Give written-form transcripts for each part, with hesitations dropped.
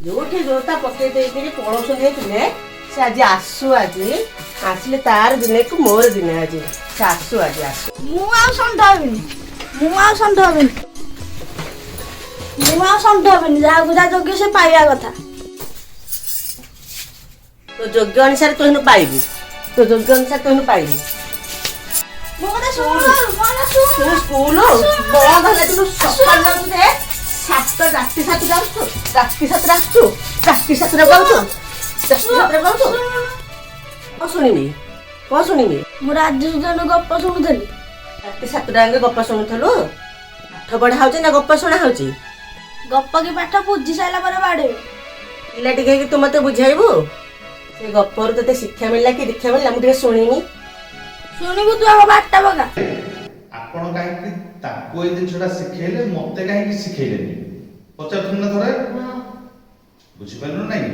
ଯୋଉଠି ଯୋଉଟା ପକେଇ ଦେଇକିରି ପଣସ ନେଇଥିଲେ ସେ ଆଜି ଆସିଲେ ତାର ଦିନେକୁ ମୋର ଦିନେ ଆଜି ସେ ଆସୁ ମୁଁ ଆଉ ଷଣ୍ଢ ହେବିନି ଯାହାକୁ ଯାହା ଯୋଗ୍ୟ ସେ ପାଇବା କଥା। ତୋ ଯୋଗ୍ୟ ଅନୁସାରେ ତୁ ପାଇବୁ ମୋ କଥା ଶୁଣୁ ତୁ ସ୍କୁଲ ବଳା ଧରିଲେ ତୁ ସକାଳ ଯାଉଛୁ ଯେ ରାତି ସାତଟା ଆସୁଛୁ କଣ ଶୁଣିବି ମୁଁ ରାଜୁ ଜଣ ଗପ ଶୁଣୁଥିଲି। ରାତି 7ଟା ଯାକେ ଗପ ଶୁଣୁଥିଲୁ? ପାଠ ପଢା ହଉଛି ନା ଗପ ଶୁଣା ହଉଛି? ଗପ କି ପାଠ ବୁଝି ସାରିଲା ପରେ ବାଡେଇବି। ପିଲା ଟିକେ ତୁ ମତେ ବୁଝେଇବୁ ସେ ଗପରୁ ତତେ ଶିକ୍ଷା ମିଳିଲା କି ଦୀକ୍ଷା ମିଳିଲା ମୁଁ ଟିକେ ଶୁଣିନି। ଶୁଣିବୁ ତୁ ଆମ ବାଟ ପକା। ଆପଣ କାହିଁକି ତାକୁ ଏଇ ଜିନିଷଟା ଶିଖେଇଲେ ମତେ କାହିଁକି ଶିଖେଇଲେନି ପଚାରୁଥିଲି ନା ଥରେ? ବୁଝିପାରିଲୁ ନାଇଁ?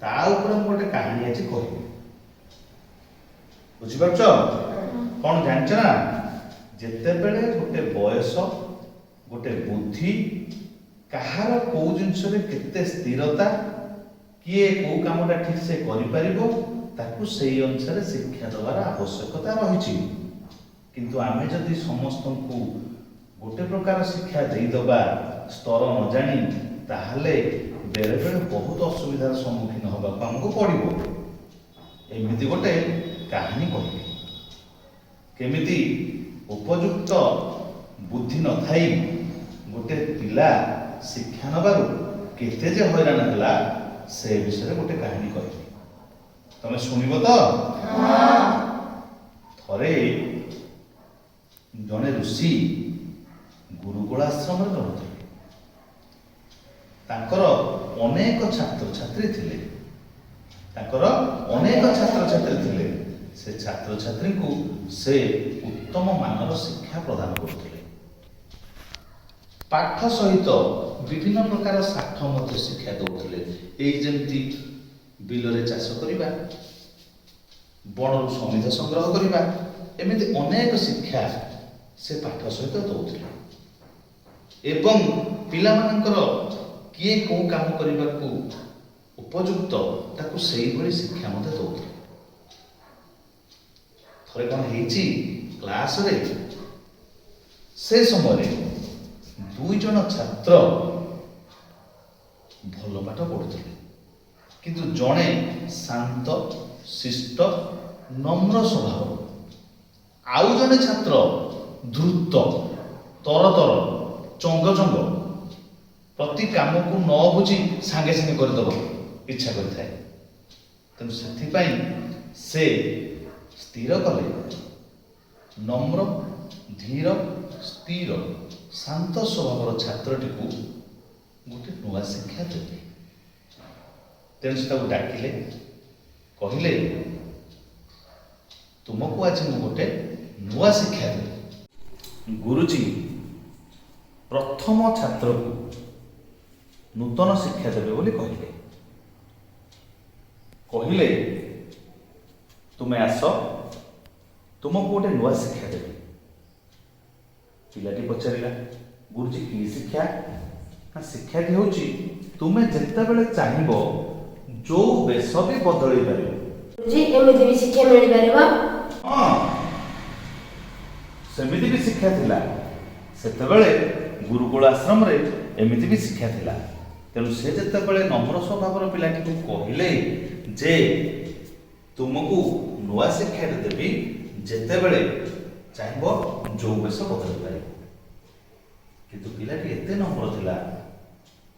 ତା ଉପରେ ମୁଁ ଗୋଟେ କାହାଣୀ ଅଛି କହିବି। ବୁଝିପାରୁଛ? କଣ ଜାଣିଛ ନା ଯେତେବେଳେ ଗୋଟେ ବୟସ ଗୋଟେ ବୁଦ୍ଧି କାହାର କୋଉ ଜିନିଷରେ କେତେ ସ୍ଥିରତା କିଏ କୋଉ କାମଟା ଠିକ ସେ କରିପାରିବ ତାକୁ ସେଇ ଅନୁସାରେ ଶିକ୍ଷା ଦେବାର ଆବଶ୍ୟକତା ରହିଛି। କିନ୍ତୁ ଆମେ ଯଦି ସମସ୍ତଙ୍କୁ ଗୋଟେ ପ୍ରକାର ଶିକ୍ଷା ଦେଇଦବା ସ୍ତର ନ ଜାଣି ତାହେଲେ ବେଳେ ବେଳେ ବହୁତ ଅସୁବିଧାର ସମ୍ମୁଖୀନ ହେବାକୁ ଆମକୁ ପଡ଼ିବ। ଏମିତି ଗୋଟେ କାହାଣୀ କହିବି। କେମିତି ଉପଯୁକ୍ତ ବୁଦ୍ଧି ନଥାଇ ଗୋଟେ ପିଲା ଶିକ୍ଷା ନେବାରୁ କେତେ ଯେ ହଇରାଣ ହେଲା ସେ ବିଷୟରେ ଗୋଟେ କାହାଣୀ କହିବି। ତମେ ଶୁଣିବ ତ? ଥରେ ଜଣେ ଋଷି ଗୁରୁକୁଳ ଆଶ୍ରମରେ ରହୁଥିଲେ। ତାଙ୍କର ଅନେକ ଛାତ୍ରଛାତ୍ରୀ ଥିଲେ। ସେ ଛାତ୍ରଛାତ୍ରୀଙ୍କୁ ସେ ଉତ୍ତମ ମାନର ଶିକ୍ଷା ପ୍ରଦାନ କରୁଥିଲେ। ପାଠ ସହିତ ବିଭିନ୍ନ ପ୍ରକାର ଶାଠ ମଧ୍ୟ ଶିକ୍ଷା ଦେଉଥିଲେ। ଏଇ ଯେମିତି ବିଲରେ ଚାଷ କରିବା, ବଣରୁ ସମିଧ ସଂଗ୍ରହ କରିବା, ଏମିତି ଅନେକ ଶିକ୍ଷା ସେ ପାଠ ସହିତ ଦେଉଥିଲେ। ଏବଂ ପିଲାମାନଙ୍କର କିଏ କୋଉ କାମ କରିବାକୁ ଉପଯୁକ୍ତ ତାକୁ ସେଇଭଳି ଶିକ୍ଷା ମଧ୍ୟ ଦେଉଥିଲେ। ଥରେ କଣ ହେଇଛି କ୍ଲାସରେ ସେ ସମୟରେ 2 ଜଣ ଛାତ୍ର ଭଲ ପାଠ ପଢୁଥିଲେ କିନ୍ତୁ ଜଣେ ଶାନ୍ତ ଶିଷ୍ଟ ନମ୍ର ସ୍ୱଭାବ, ଆଉ ଜଣେ ଛାତ୍ର ଦ୍ରୁତ ତରତର ଚଙ୍ଗଚଙ୍ଗ, ପ୍ରତି କାମକୁ ନ ବୁଝି ସାଙ୍ଗେ ସାଙ୍ଗେ କରିଦେବ ଇଚ୍ଛା କରିଥାଏ। ତେଣୁ ସେଥିପାଇଁ ସେ ସ୍ଥିର କଲେ ନମ୍ର ଧୀର ସ୍ଥିର ଶାନ୍ତ ସ୍ୱଭାବର ଛାତ୍ରଟିକୁ ଗୋଟେ ନୂଆ ଶିକ୍ଷା ଦେଲେ। ତେଣୁ ସେ ତାକୁ ଡାକିଲେ, କହିଲେ ତୁମକୁ ଆଜି ମୁଁ ଗୋଟେ ନୂଆ ଶିକ୍ଷା ଦେବି। ଗୁରୁଜୀ ପ୍ରଥମ ଛାତ୍ରକୁ ନୂତନ ଶିକ୍ଷା ଦେବେ ବୋଲି କହିଲେ। ତୁମେ ଆସ, ତୁମକୁ ଗୋଟେ ନୂଆ ଶିକ୍ଷା ଦେବି। ପିଲାଟି ପଚାରିଲା, ଗୁରୁଜୀ କି ଶିକ୍ଷା? ନା ଶିକ୍ଷାଟି ହେଉଛି ତୁମେ ଯେତେବେଳେ ଚାହିଁବ ଯୋଉ ବେଶ ବି ବଦଳେଇ ପାରିବ। ଏମିତି ବି ଶିକ୍ଷା ମିଳିପାରିବ? ହଁ, ସେମିତି ବି ଶିକ୍ଷା ଥିଲା। ସେତେବେଳେ ଗୁରୁକୁଳ ଆଶ୍ରମରେ ଏମିତି ବି ଶିକ୍ଷା ଥିଲା। ତେଣୁ ସେ ଯେତେବେଳେ ନମ୍ର ସ୍ୱଭାବର ପିଲାଟିକୁ କହିଲେ ଯେ ତୁମକୁ ନୂଆ ଶିକ୍ଷାଟେ ଦେବି, ଯେତେବେଳେ ଚାହିଁବ ଯୋଉ ବେଶ ବଦଳେଇ ପାରିବ। କିନ୍ତୁ ପିଲାଟି ଏତେ ନମ୍ର ଥିଲା,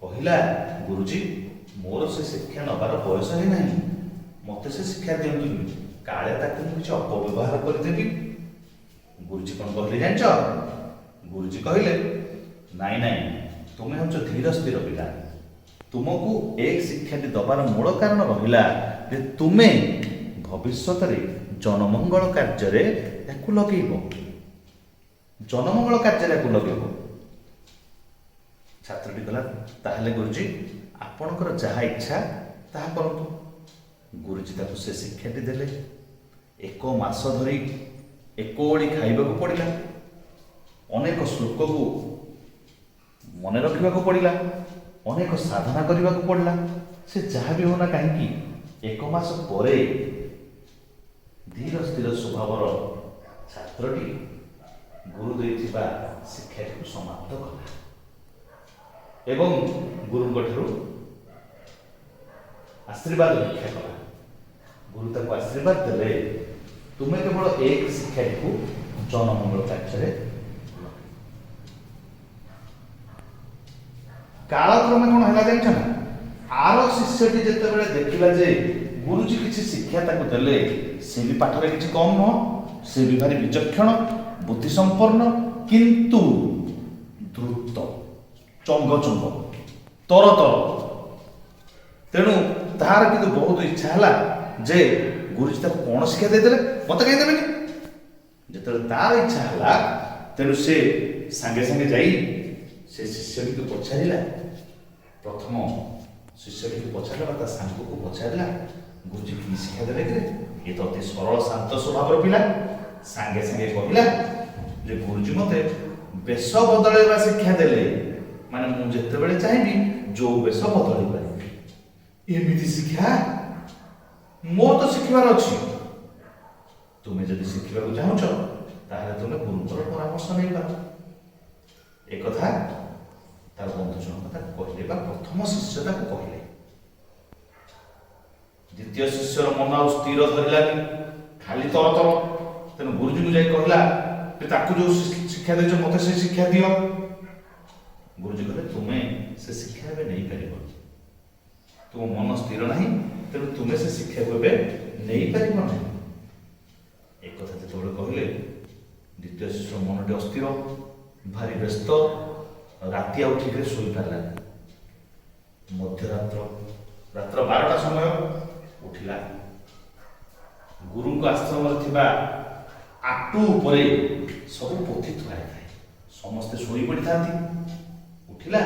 କହିଲା ଗୁରୁଜୀ ମୋର ସେ ଶିକ୍ଷା ନେବାର ବୟସ ହିଁ ନାହିଁ, ମତେ ସେ ଶିକ୍ଷା ଦିଅନ୍ତୁନି, କାଳେ ତାକୁ ମୁଁ କିଛି ଅପବ୍ୟବହାର କରିଦେବି। ଗୁରୁଜୀ କଣ କହିଲେ ଜାଣିଛ? ଗୁରୁଜୀ କହିଲେ, ନାଇଁ ନାଇଁ, ତୁମେ ହଉଛ ଧୀର ସ୍ଥିର ପିଲା। ତୁମକୁ ଏ ଶିକ୍ଷାଟି ଦେବାର ମୂଳ କାରଣ ରହିଲା ଯେ ତୁମେ ଭବିଷ୍ୟତରେ ଜନମଙ୍ଗଳ କାର୍ଯ୍ୟରେ ୟାକୁ ଲଗେଇବ। ଛାତ୍ରଟି କହିଲା, ତାହେଲେ ଗୁରୁଜୀ ଆପଣଙ୍କର ଯାହା ଇଚ୍ଛା ତାହା କରନ୍ତୁ। ଗୁରୁଜୀ ତାକୁ ସେ ଶିକ୍ଷାଟି ଦେଲେ। 1 ମାସ ଧରି 1 ଓଳି ଖାଇବାକୁ ପଡ଼ିଲା, ଅନେକ ଶ୍ଲୋକକୁ ମନେ ରଖିବାକୁ ପଡ଼ିଲା, ଅନେକ ସାଧନା କରିବାକୁ ପଡ଼ିଲା। ସେ ଯାହା ବି ହେଉନା କାହିଁକି 1 ମାସ ପରେ ଧୀର ସ୍ଥିର ସ୍ୱଭାବର ଛାତ୍ରଟି ଗୁରୁ ଦେଇଥିବା ଶିକ୍ଷାଟିକୁ ସମାପ୍ତ କଲା ଏବଂ ଗୁରୁଙ୍କ ଠାରୁ ଆଶୀର୍ବାଦ ଭିକ୍ଷା କଲା। ଗୁରୁ ତାକୁ ଆଶୀର୍ବାଦ ଦେଲେ, ତୁମେ କେବଳ ଏକ ଶିକ୍ଷାଟିକୁ ଜନମଙ୍ଗଳ କାର୍ଯ୍ୟରେ। କାଳକ୍ରମେ କଣ ହେଲା ଜାଣିଛ ନା, ଆର ଶିଷ୍ୟଟି ଯେତେବେଳେ ଦେଖିଲା ଯେ ଗୁରୁଜୀ କିଛି ଶିକ୍ଷା ତାକୁ ଦେଲେ, ସେ ବି ପାଠରେ କିଛି କମ୍ ନୁହଁ, ସେ ବି ଭାରି ବିଚକ୍ଷଣ ବୁଦ୍ଧି ସମ୍ପନ୍ନ, କିନ୍ତୁ ଦ୍ରୁତ, ଚଙ୍ଗଚଙ୍ଗ, ତରତର। ତେଣୁ ତାହାର କିନ୍ତୁ ବହୁତ ଇଚ୍ଛା ହେଲା ଯେ ଗୁରୁଜୀ ତାକୁ କଣ ଶିକ୍ଷା ଦେଇଦେଲେ, ମତେ କାହିଁ ଦେବେନି। ଯେତେବେଳେ ତାର ଇଚ୍ଛା ହେଲା, ତେଣୁ ସେ ସାଙ୍ଗେ ସାଙ୍ଗେ ଯାଇ ସେ ଶିଷ୍ୟଟିକୁ ପଚାରିଲା। ପ୍ରଥମ ଶିଷ୍ୟଟିକୁ ପଚାରିଲା ବା ତା ସାଙ୍ଗକୁ ପଚାରିଲା, ଗୁରୁଜୀ କି ଶିକ୍ଷା ଦେଲେ କି? ଏ ତ ଅତି ସରଳ ଶାନ୍ତ ସ୍ୱଭାବର ପିଲା। ସାଙ୍ଗେ ସାଙ୍ଗେ କହିଲା ଯେ ଗୁରୁଜୀ ମତେ ବେଶ ବଦଳେଇବା ଶିକ୍ଷା ଦେଲେ, ମାନେ ମୁଁ ଯେତେବେଳେ ଚାହିଁବି ଯୋଉ ବେଶ ବଦଳେଇ ପାରିବି। ଏମିତି ଶିକ୍ଷା ମୋର ତ ଶିଖିବାର ଅଛି। ତୁମେ ଯଦି ଶିଖିବାକୁ ଚାହୁଁଛ ତାହେଲେ ତୁମେ ଗୁରୁଙ୍କର ପରାମର୍ଶ ନେଇପାର। ଏକଥା ତାର ବନ୍ଧୁ ଜଣକ ତାକୁ କହିଲେ ବା ପ୍ରଥମ ଶିଷ୍ୟ ତାକୁ କହିଲେ। ଦ୍ୱିତୀୟ ଶିଷ୍ୟର ମନ ଆଉ ସ୍ଥିର ଧରିଲାନି, ଖାଲି ତରତର। ତେଣୁ ଗୁରୁଜୀକୁ ଯାଇ କହିଲା ଯେ ତାକୁ ଯୋଉ ଶିକ୍ଷା ଦେଇଛ ମତେ ସେ ଶିକ୍ଷା ଦିଅ। ଗୁରୁଜୀ କହିଲେ ତୁମେ ସେ ଶିକ୍ଷା ଏବେ ନେଇପାରିବନି, ତୁମ ମନ ସ୍ଥିର ନାହିଁ, ତେଣୁ ତୁମେ ସେ ଶିକ୍ଷାକୁ ଏବେ ନେଇପାରିବ ନାହିଁ। ଏକଥା ଯେତେବେଳେ କହିଲେ, ଦ୍ୱିତୀୟ ଶିଷ୍ୟର ମନଟି ଅସ୍ଥିର, ଭାରି ବ୍ୟସ୍ତ, ରାତି ଆଉ ଠିକରେ ଶୋଇପାରିଲାନି। ମଧ୍ୟରାତ୍ର, ରାତ୍ର 12ଟା ସମୟ ଉଠିଲା। ଗୁରୁଙ୍କ ଆଶ୍ରମରେ ଥିବା ଆଟୁ ଉପରେ ସବୁ ପୋଥି ଥୁଆ ହେଇଥାଏ, ସମସ୍ତେ ଶୋଇ ପଡ଼ିଥାନ୍ତି। ଉଠିଲା,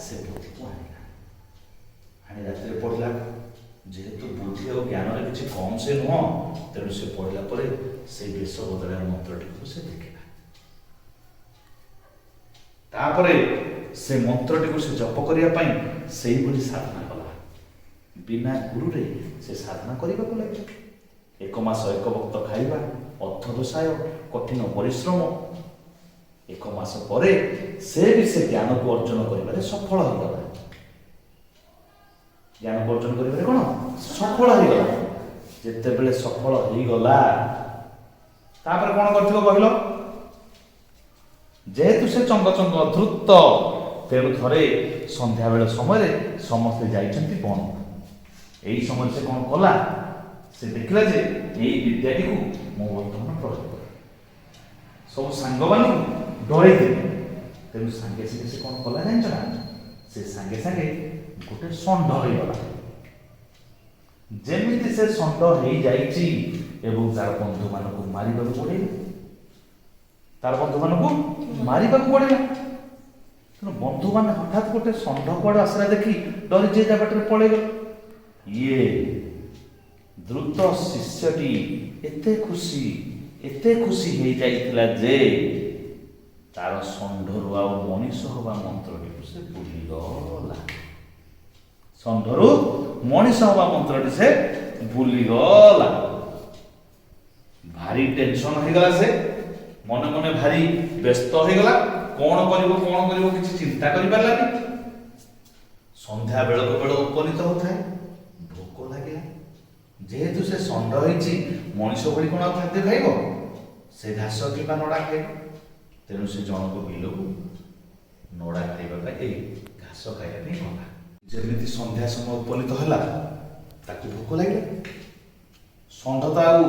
ସେ ପୋଥିକୁ ଆଣିଲା, ଆଣି ରାତିରେ ପଢ଼ିଲା। ଯେହେତୁ ବୁଦ୍ଧି ଆଉ ଜ୍ଞାନରେ କିଛି କମ୍ ସେ ନୁହଁ, ତେଣୁ ସେ ପଢ଼ିଲା ପରେ ସେଇ ବେଶ ବଦଳାର ମନ୍ତ୍ରଟିକୁ ସେ ଦେଖିଲା। ତାପରେ ସେ ମନ୍ତ୍ରଟିକୁ ସେ ଜପ କରିବା ପାଇଁ ସେଇଭଳି ସାଧନା କଲା। ବିନା ଗୁରୁରେ ସେ ସାଧନା କରିବାକୁ ଲାଗିଲା। 1 ମାସ 1 ବକ୍ତ ଖାଇବା, ଅର୍ଥଦୋଷାୟ, କଠିନ ପରିଶ୍ରମ। 1 ମାସ ପରେ ସେ ବି ସେ ଜ୍ଞାନକୁ ଅର୍ଜନ କରିବାରେ ସଫଳ ହୋଇଗଲା। ଜ୍ଞାନକୁ ଅର୍ଜନ କରିବାରେ କଣ ସଫଳ ହୋଇଗଲା। ଯେତେବେଳେ ସଫଳ ହୋଇଗଲା, ତାପରେ କଣ କରିଥିବ କହିଲ? ଯେହେତୁ ସେ ଚଙ୍ଗଚଙ୍ଗ ଧୃତ, ତେଣୁ ଥରେ ସନ୍ଧ୍ୟାବେଳ ସମୟରେ ସମସ୍ତେ ଯାଇଛନ୍ତି ବଣକୁ। ଏଇ ସମୟରେ ସେ କଣ କଲା, ସେ ଦେଖିଲା ଯେ ଏଇ ବିଦ୍ୟାଟିକୁ ମୁଁ ବର୍ତ୍ତମାନ ପ୍ରୟୋଗ କରେ। ସବୁ ସାଙ୍ଗମାନଙ୍କୁ ଡରେଇ ଦେବି। ତେଣୁ ସାଙ୍ଗେ ସାଙ୍ଗେ ସେ କଣ କଲା ଜାଣିଛ ନା, ସେ ସାଙ୍ଗେ ସାଙ୍ଗେ ଗୋଟେ ଷଣ୍ଢ ହେଇଗଲା। ଯେମିତି ସେ ଷଣ୍ଢ ହେଇଯାଇଛି ଏବଂ ତାର ବନ୍ଧୁମାନଙ୍କୁ ମାରିବାକୁ ପଡ଼ିଲା। ତାର ବନ୍ଧୁମାନଙ୍କୁ ମାରିବାକୁ ପଡ଼ିଲା। ତେଣୁ ବନ୍ଧୁମାନେ ହଠାତ୍ ଗୋଟେ ଷଣ୍ଢ କୁଆଡ଼େ ଆସିଲା ଦେଖି ଡରି ଯେ ଯା ବାଟରେ ପଳେଇଗଲେ। ଇଏ ଦ୍ରୁତ ଶିଷ୍ୟଟି ଏତେ ଖୁସି ହେଇଯାଇଥିଲା ଯେ ତାର ଷଣ୍ଢରୁ ଆଉ ମଣିଷ ହବା ମନ୍ତ୍ରଟିକୁ ସେ ଭୁଲିଗଲା। ଷଣ୍ଢରୁ ମଣିଷ ହବା ମନ୍ତ୍ରଟି ସେ ଭୁଲିଗଲା। ଭାରି ଟେନସନ ହେଇଗଲା, ସେ ମନେ ମନେ ଭାରି ବ୍ୟସ୍ତ ହେଇଗଲା। କଣ କରିବ କିଛି ଚିନ୍ତା କରିପାରିଲାନି। ସନ୍ଧ୍ୟା ବେଳକୁ ବେଳ ଉପନୀତ ହଉଥାଏ, ଭୋକ ଲାଗିଲା। ଯେହେତୁ ସେ ଷଣ୍ଢ ହେଇଛି, ମଣିଷ ଭଳି କଣ ଆଉ ଖାଦ୍ୟ ଖାଇବ? ସେ ଘାସ କିମ୍ବା ନଡ଼ା ଖାଇବ। ତେଣୁ ସେ ଜଣକ ବିଲକୁ ନଡ଼ା ଖାଇବା ପାଇଁ, ଘାସ ଖାଇବା ପାଇଁ ଗଲା। ଯେମିତି ସନ୍ଧ୍ୟା ସମୟ ଉପନୀତ ହେଲା, ତାକୁ ଭୋକ ଲାଗିଲା। ଷଣ୍ଢ ତ ଆଉ,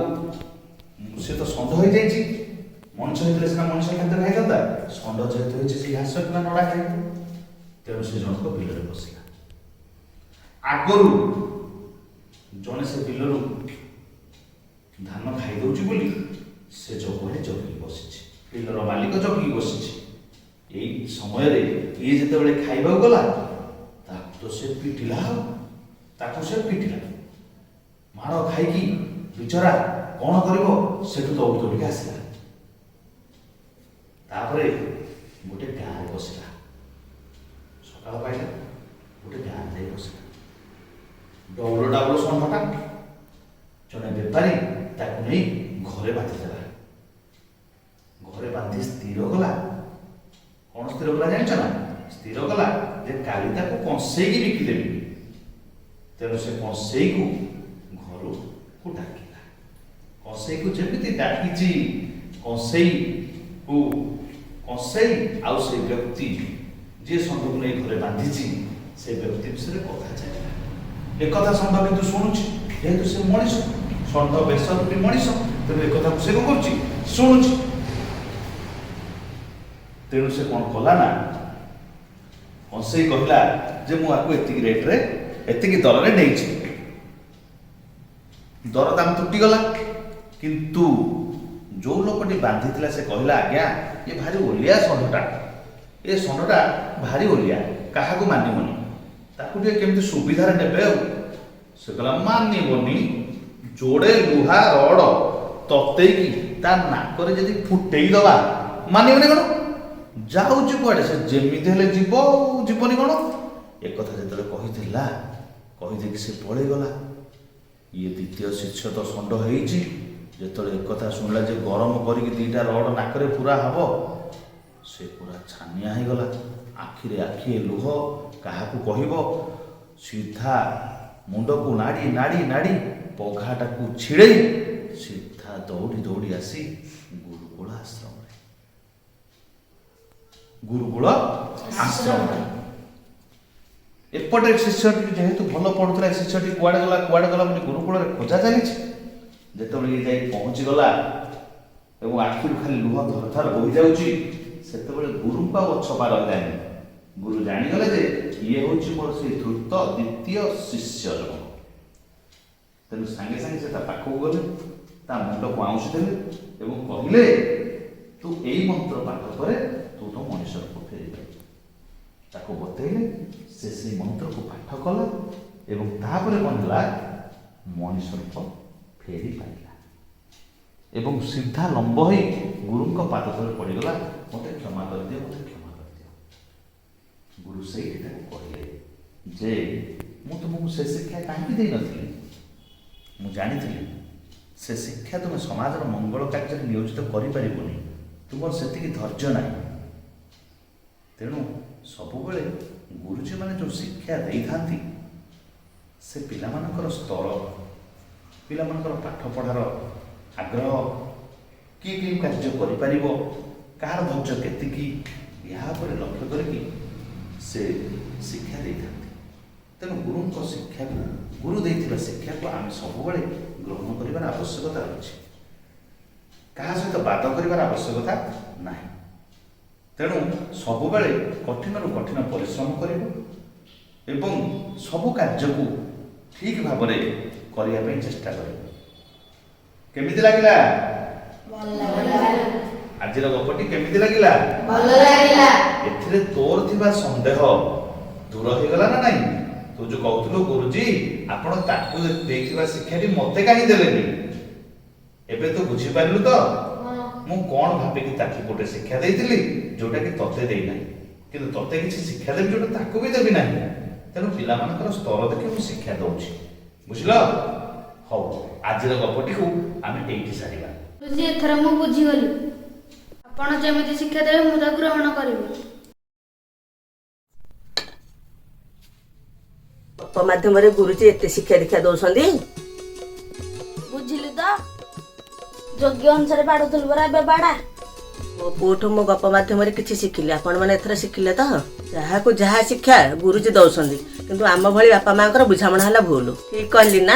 ସେ ତ ଷଣ୍ଢ ହେଇଯାଇଛି। ମଣିଷ ହେଇଥିଲେ ସିନା ମଣିଷ ଖାଦ୍ୟ ଖାଇଥାନ୍ତା। ଷଣ୍ଢ ଯେହେତୁ ହେଇଛି, ସେ ଘାସ କିମ୍ବା ନଡ଼ା ଖାଇବ। ତେଣୁ ସେ ଜଣକ ବିଲରେ ବସିଲା। ଆଗରୁ ଜଣେ ସେ ବିଲରୁ ଧାନ ଖାଇଦଉଛି ବୋଲି ସେ ଜଗୁଆଳି ଜଗିକି ବସିଛି। ବିଲର ମାଲିକ ଜଗିକି ବସିଛି। ଏଇ ସମୟରେ ଇଏ ଯେତେବେଳେ ଖାଇବାକୁ ଗଲା, ତାକୁ ସେ ପିଟିଲା। ମାଡ଼ ଖାଇକି ବିଚରା କଣ କରିବ, ସେଠୁ ଦୌଡ଼ି ଦୌଡ଼ିକି ଆସିଲା। ତାପରେ ଗୋଟେ ଗାଁରେ ବସିଲା। ସକାଳ ପାଇଲା, ଗୋଟେ ଗାଁ ଯାଇ ବସିଲା। ଡବଲ ଡବଲ ଷଣ୍ଢଟା ଜଣେ ବେପାରୀ ତାକୁ ନେଇ ଘରେ ବାନ୍ଧିଦେଲା। ଘରେ ବାନ୍ଧି ସ୍ଥିର କଲା। କ'ଣ ସ୍ଥିର କଲା ଜାଣିଛ ନା? ସ୍ଥିର କଲା ଯେ କାଲି ତାକୁ କଂସେଇକି ବିକିଦେବି। ତେଣୁ ସେ କଂସେଇକୁ ଘରକୁ ଡାକିଲା। କଂସେଇକୁ ଯେମିତି ଡାକିଛି, କଂସେଇ ଆଉ ସେ ବ୍ୟକ୍ତି ଯିଏ ଷଣ୍ଢକୁ ନେଇ ଘରେ ବାନ୍ଧିଛି ସେ ବ୍ୟକ୍ତି ବିଷୟରେ କଥା ଚାଲିଲା। ଏକଥା ଷଣ୍ଢ କିନ୍ତୁ ଶୁଣୁଛି, ଯେହେତୁ ସେ ମଣିଷ, ଷଣ୍ଢ ବେଶ ରୂପୀ ମଣିଷ, ତେଣୁ ଏକଥାକୁ ସେ କ'ଣ କରୁଛି? ଶୁଣୁଛି। ତେଣୁ ସେ କ'ଣ କଲା ନା, କଂସେଇ କହିଲା ଯେ ମୁଁ ଆକୁ ଏତିକି ରେଟ୍ରେ, ଏତିକି ଦରରେ ନେଇଛି। ଦରଦାମ ତୁଟିଗଲା। କିନ୍ତୁ ଯୋଉ ଲୋକଟି ବାନ୍ଧିଥିଲା ସେ କହିଲା, ଆଜ୍ଞା ଏ ଭାରି ଓଲିଆ ଷଣ୍ଢଟା, ଏ ଷଣ୍ଢଟା ଭାରି ଓଲିଆ, କାହାକୁ ମାନିବନି, ତାକୁ ଟିକେ କେମିତି ସୁବିଧାରେ ନେବେ ଆଉ। ସେ କହିଲା ମାନିବନି, ଯୋଡ଼େ ଲୁହା ରଡ଼ ତତେଇକି ତା ନାକରେ ଯଦି ଫୁଟେଇ ଦବା ମାନିବନି କ'ଣ? ଯାଉଛି କୁଆଡ଼େ, ସେ ଯେମିତି ହେଲେ ଯିବ ଆଉ, ଯିବନି କ'ଣ? ଏକଥା ଯେତେବେଳେ କହିଥିଲା, କହିଦେଇକି ସେ ପଳେଇଗଲା। ଇଏ ଦ୍ୱିତୀୟ ଶିଷ୍ୟ ତ ଷଣ୍ଢ ହେଇଛି, ଯେତେବେଳେ ଏକଥା ଶୁଣିଲା ଯେ ଗରମ କରିକି ଦିଟା ରଡ଼ ନାକରେ ପୁରା ହବ, ସେ ପୁରା ଛାନିଆ ହେଇଗଲା। ଆଖିରେ ଆଖିଏ ଲୁହ, କାହାକୁ କହିବ? ସିଧା ମୁଣ୍ଡକୁ ନାଡ଼ି ନାଡ଼ି ନାଡ଼ି ପଘାଟାକୁ ଛିଡ଼େଇ ସିଧା ଦୌଡ଼ି ଦୌଡ଼ି ଆସି ଗୁରୁକୁଳ ଆଶ୍ରମରେ। ଗୁରୁକୁଳ ଆଶ୍ରମରେ ଏପଟେ ଶିଷ୍ୟଟି ଯେହେତୁ ଭଲ ପଢୁଥିଲା, ଏ ଶିଷ୍ୟଟି କୁଆଡ଼େ ଗଲା ବୋଲି ଗୁରୁକୁଳରେ ଖୋଜା ଚାଲିଛି। ଯେତେବେଳେ ଇଏ ଯାଇ ପହଞ୍ଚିଗଲା ଏବଂ ଆଖିରୁ ଖାଲି ଲୁହ ଥରଥର ବୋହି ଯାଉଛି, ସେତେବେଳେ ଗୁରୁଙ୍କୁ ଆଉ ଅଛପା ରହିଲାନି। ଗୁରୁ ଜାଣିଗଲେ ଯେ ଇଏ ହେଉଛି ମୋର ସେଇ ଧୂର୍ତ୍ତ ଦ୍ୱିତୀୟ ଶିଷ୍ୟ ଜଣକ। ତେଣୁ ସାଙ୍ଗେ ସାଙ୍ଗେ ସେ ତା ପାଖକୁ ଗଲେ, ତା ମୁଣ୍ଡକୁ ଆଉଁସି ଦେଲେ ଏବଂ କହିଲେ, ତୁ ଏଇ ମନ୍ତ୍ର ପାଠ କରେ, ତୁ ତ ମଣିଷ ରୂପ ଫେରିପାରିବୁ। ତାକୁ ବତେଇଲେ, ସେ ସେଇ ମନ୍ତ୍ରକୁ ପାଠ କଲା ଏବଂ ତାପରେ କ'ଣ ହେଲା, ମଣିଷ ରୂପ ଫେରି ପାରିଲା ଏବଂ ସିଧା ଲମ୍ବ ହୋଇ ଗୁରୁଙ୍କ ପାଦ ତଳେ ପଡ଼ିଗଲା। ମୋତେ କ୍ଷମା କରିଦିଅ, ମୋତେ କ୍ଷମା କରିଦିଅ। ଗୁରୁ ସେଇଠି ତାକୁ କହିଲେ ଯେ ମୁଁ ତୁମକୁ ସେ ଶିକ୍ଷା କାହିଁକି ଦେଇନଥିଲି? ମୁଁ ଜାଣିଥିଲି ସେ ଶିକ୍ଷା ତୁମେ ସମାଜର ମଙ୍ଗଳ କାର୍ଯ୍ୟରେ ନିୟୋଜିତ କରିପାରିବନି, ତୁମର ସେତିକି ଧୈର୍ଯ୍ୟ ନାହିଁ। ତେଣୁ ସବୁବେଳେ ଗୁରୁଜୀମାନେ ଯେଉଁ ଶିକ୍ଷା ଦେଇଥାନ୍ତି, ସେ ପିଲାମାନଙ୍କର ସ୍ତର, ପିଲାମାନଙ୍କର ପାଠପଢ଼ାର ଆଗ୍ରହ, କିଏ କେଉଁ କାର୍ଯ୍ୟ କରିପାରିବ, କାହାର ଧୈର୍ଯ୍ୟ କେତିକି, ଏହା ଉପରେ ଲକ୍ଷ୍ୟ କରିକି ସେ ଶିକ୍ଷା ଦେଇଥାନ୍ତି। ତେଣୁ ଗୁରୁଙ୍କ ଶିକ୍ଷାକୁ, ଗୁରୁ ଦେଇଥିବା ଶିକ୍ଷାକୁ ଆମେ ସବୁବେଳେ ଗ୍ରହଣ କରିବାର ଆବଶ୍ୟକତା ରହିଛି। କାହା ସହିତ ବାଦ କରିବାର ଆବଶ୍ୟକତା ନାହିଁ। ତେଣୁ ସବୁବେଳେ କଠିନରୁ କଠିନ ପରିଶ୍ରମ କରିବ ଏବଂ ସବୁ କାର୍ଯ୍ୟକୁ ଠିକ୍ ଭାବରେ କରିବା ପାଇଁ ଚେଷ୍ଟା କରିବ। କେମିତି ଲାଗିଲା? ଆଜିର ଗପଟି କେମିତି ଲାଗିଲା? ଭଲ ଲାଗିଲା। ଏଥିରେ ତୋର ଥିବା ସନ୍ଦେହ ଦୂର ହେଇଗଲା ନା ନାଇଁ? ତୁ ଯୋଉ କହୁଥିଲୁ ଗୁରୁଜୀ ଆପଣ ତାକୁ ଦେଇଥିବା ଶିକ୍ଷାଟି ମତେ କାହିଁ ଦେଲେନି, ଏବେ ତୁ ବୁଝିପାରିଲୁ ତ? ମୁଁ କ'ଣ ଭାବିକି ତାକୁ ଗୋଟେ ଶିକ୍ଷା ଦେଇଥିଲି ଯୋଉଟା କି ତତେ ଦେଇନାହିଁ, କିନ୍ତୁ ତତେ କିଛି ଶିକ୍ଷା ଦେବି ଯୋଉଟା ତାକୁ ବି ଦେବି ନାହିଁ। ତେଣୁ ପିଲାମାନଙ୍କର ସ୍ତର ଦେଖି ମୁଁ ଶିକ୍ଷା ଦଉଛି, ବୁଝିଲ? ହଉ, ଆଜିର ଗପଟିକୁ ଆମେ ଏଇଠି ସାରିବା। ଏଥର ମୁଁ ବୁଝିଗଲି। ଆପଣ ଯେମିତି ଶିକ୍ଷା ଦେବେ ମୁଁ ତାକୁ ଗ୍ରହଣ କରିବି। ଗପ ମାଧ୍ୟମରେ ଗୁରୁଜୀ ଏତେ ଶିକ୍ଷା ଦୀକ୍ଷା ଦଉଛନ୍ତି। ବୁଝିଲି ତ, ଯୋଗ୍ୟ ଅନୁସାରେ ବାଡ଼ୁଥିଲୁ ପରା, ଏବେ ବାଡ଼ା। ମୋ ପୁଅଠୁ ମୋ ଗପ ମାଧ୍ୟମରେ କିଛି ଶିଖିଲି, ଆପଣମାନେ ଏଥର ଶିଖିଲେ ତ? ଯାହାକୁ ଯାହା ଶିକ୍ଷା ଗୁରୁଜୀ ଦଉଛନ୍ତି, କିନ୍ତୁ ଆମ ଭଳି ବାପା ମାଙ୍କର ବୁଝାମଣା ହେଲା ଭୁଲ। ଠିକ କହିଲି ନା?